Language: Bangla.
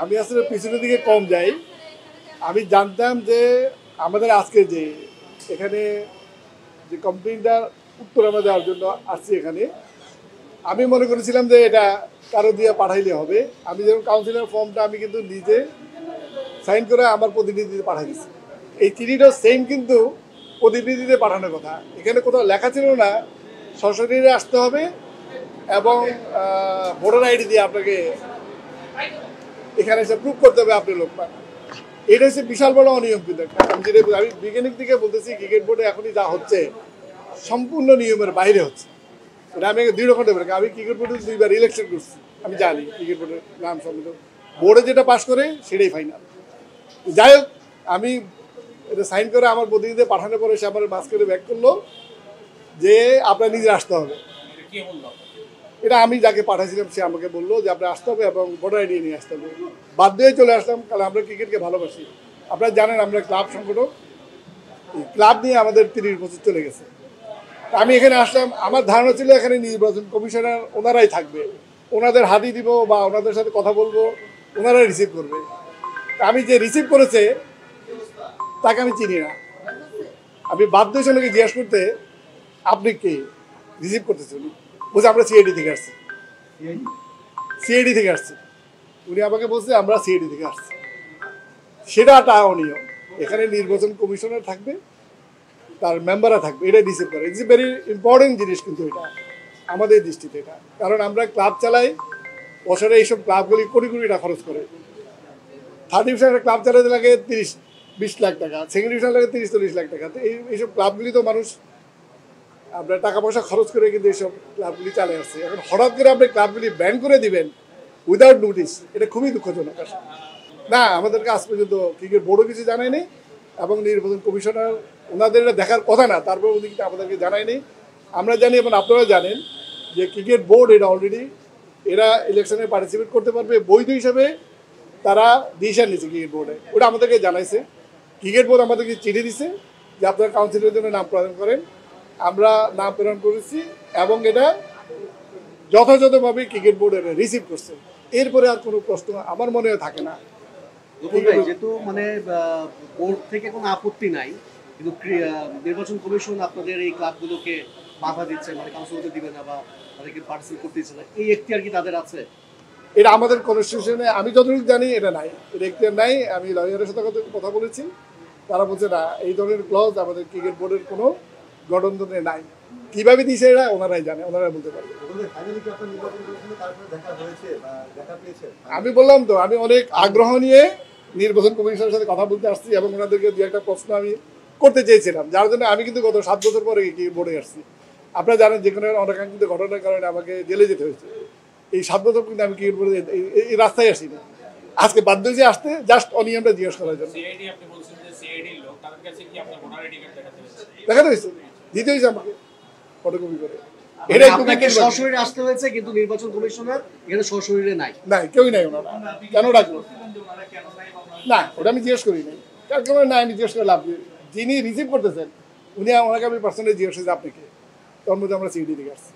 আমি আসলে পিছনের দিকে কম যাই। আমি জানতাম যে আমাদের আজকে যে এখানে যে কমপ্লেইনটা উত্তর আমরা দেওয়ার জন্য আসছি এখানে, আমি মনে করেছিলাম যে এটা কারো দিয়ে পাঠাইলে হবে। আমি যখন কাউন্সিলর ফর্মটা আমি কিন্তু নিজে সাইন করে আমার প্রতিনিধিতে পাঠাই দিচ্ছি। এই চিঠিটাও সেম কিন্তু প্রতিনিধিতে পাঠানোর কথা। এখানে কোথাও লেখা ছিল না সশরীরে আসতে হবে এবং ভোটার আইডি দিয়ে আপনাকে এখানে এসে প্রুভ করতে হবে আপনি লোক পান। এটা হচ্ছে বিশাল বড় অনিয়ম কিন্তু। আমি যেটা আমি বিজ্ঞানিক দিকে বলতেছি, ক্রিকেট বোর্ডে এখনই যা হচ্ছে সম্পূর্ণ নিয়মের বাইরে হচ্ছে। এটা আমি দৃঢ় করতে পারি। আমি ক্রিকেট বোর্ডে 2বার ইলেকশন করছি, আমি জানি ক্রিকেট বোর্ডের নাম সম্বন্ধে। বোর্ডে যেটা পাস করে সেটাই ফাইনাল। যাই হোক, আমি এটা সাইন করে আমার প্রতিনিধি পাঠানোর পরে সে আমার মাঝখানে ব্যাক করলো যে আপনার নিজে আসতে হবে। এটা আমি যাকে পাঠাইছিলাম সে আমাকে বললো যে আপনার আসতে হবে এবং ভোটার আইডি নিয়ে আসতে হবে। বাধ্য হয়ে চলে আসলাম, কারণ আমরা ক্রিকেটকে ভালোবাসি। আপনারা জানেন আমরা ক্লাব সংগঠক, ক্লাব নিয়ে আমাদের 30 বছর চলে গেছে। আমি এখানে আসলাম, আমার ধারণা ছিল এখানে নির্বাচন কমিশনার ওনারাই থাকবে, ওনাদের হাতি দিব বা ওনাদের সাথে কথা বলবো, ওনারাই রিসিভ করবে। আমি যে রিসিভ করেছে তাকে আমি চিনি না। আমি বাধ্য হয়েছি ওনাকে জিজ্ঞেস করতে আপনি কে রিসিভ করতেছে। উনি বলছে আমরা সিআইডি থেকে আসছি। সিআইডি থেকে আসছি উনি আমাকে বলছে আমরা সিআইডি থেকে আসছি। সেটা একটা অনিয়ম। এখানে নির্বাচন কমিশনার থাকবে, তার মেম্বাররা থাকবে, এটা রিসিভ করে। ইটস এ ভেরি ইম্পর্টেন্ট জিনিস কিন্তু এটা আমাদের দৃষ্টিতে। এটা কারণ আমরা ক্লাব চালাই, বছরে এইসব ক্লাবগুলি কোটি কোটি টাকা খরচ করে। 3rd ডিভিশনের ক্লাব চালাতে লাগে 30-20 লাখ টাকা, 2nd ডিভিশন লাগে 30-40 লাখ টাকা। তো এইসব ক্লাবগুলি তো মানুষ আপনার টাকা পয়সা খরচ করে কিন্তু এইসব ক্লাবগুলি চালিয়ে আসছে। এখন হঠাৎ করে আপনি ক্লাবগুলি ব্যান করে দিবেন উইদাউট নোটিস, এটা খুবই দুঃখজনক। না, আমাদেরকে আজ পর্যন্ত ক্রিকেট বোর্ডও কিছু জানায়নি এবং নির্বাচন কমিশনার ওনাদের এটা দেখার কথা না, তারপর ওদিকে আমাদেরকে জানায়নি। আমরা জানি এবং আপনারা জানেন যে ক্রিকেট বোর্ড এটা অলরেডি এরা ইলেকশনে পার্টিসিপেট করতে পারবে বৈধ হিসাবে। তারা ডিসিশন নিচ্ছে ক্রিকেট বোর্ডে, ওটা আমাদেরকে জানাইছে। ক্রিকেট বোর্ড আমাদেরকে চিঠি দিছে যে আপনার কাউন্সিলের জন্য নাম প্রদান করেন। আমরা নাম প্রেরণ করেছি এবং এটা যথাযথভাবে ক্রিকেট বোর্ড এটা রিসিভ করছে। এরপরে আর কোনো প্রশ্ন আমার মনে থাকে না। যেহেতু মানে বোর্ড থেকে কোনো আপত্তি নাই, কিন্তু নির্বাচন কমিশন আপনাদের এই ক্লাবগুলোকে বাধা দিচ্ছে, মানে কাউন্সিলকে দিবে না বা তাদেরকে পার্টিসিপেট করতে দিচ্ছে না, এই এখতিয়ার কি তাদের আছে? এটা আমাদের কনস্টিটিউশনে আমি যতটুকু জানি এটা নাই, এটা এখতিয়ার নাই। আমি লয়ারের সাথে কথা বলেছি, তারা বলছে না, এই ধরনের ক্লজ আমাদের ক্রিকেট বোর্ডের কোনো গঠনতন্ত্রে নাই। কীভাবে দিয়েছে এরা ওনারাই জানে, ওনারাই বলতে পারবে। আমি বললাম তো, আমি অনেক আগ্রহ নিয়ে নির্বাচন কমিশনের সাথে কথা বলতে আসছি এবং ওনাদেরকে 2-1টা প্রশ্ন আমি করতে চেয়েছিলাম, যার জন্য আমি কিন্তু গত 7 বছর পরে ক্রিকেট বোর্ডে আসছি। আপনারা জানেন যে কোনো অনাকাঙ্ক্ষিত ঘটনার কারণে আমাকে জেলে যেতে হয়েছে। এই 7 বছর কিন্তু আমি ক্রিকেট বোর্ডে এই রাস্তায় আসিনি। আজকে বাধ্য হয়েছে আসতে জাস্ট অনিয়মটা জিজ্ঞেস করার জন্য। দেখাতে হয়েছে, দিতে হয়েছে আমাকে ফটোকপি করে। এটা আপনাকে সশরীরে আসতে হয়েছে, কিন্তু নির্বাচন কমিশনার এখানে সশরীরে নাই। নাই, কেউই নাই। ওনারা কেন ডাকলো না ওটা আমি জিজ্ঞেস করি নাই। কেন না আমি জিজ্ঞেস করে লাভ, যিনি রিসিভ করতেছেন উনি ওনাকে আমি পার্সোনালি জিজ্ঞেস করছি আপনি কে, তোর মধ্যে আমরা সিডি থেকে আসছি।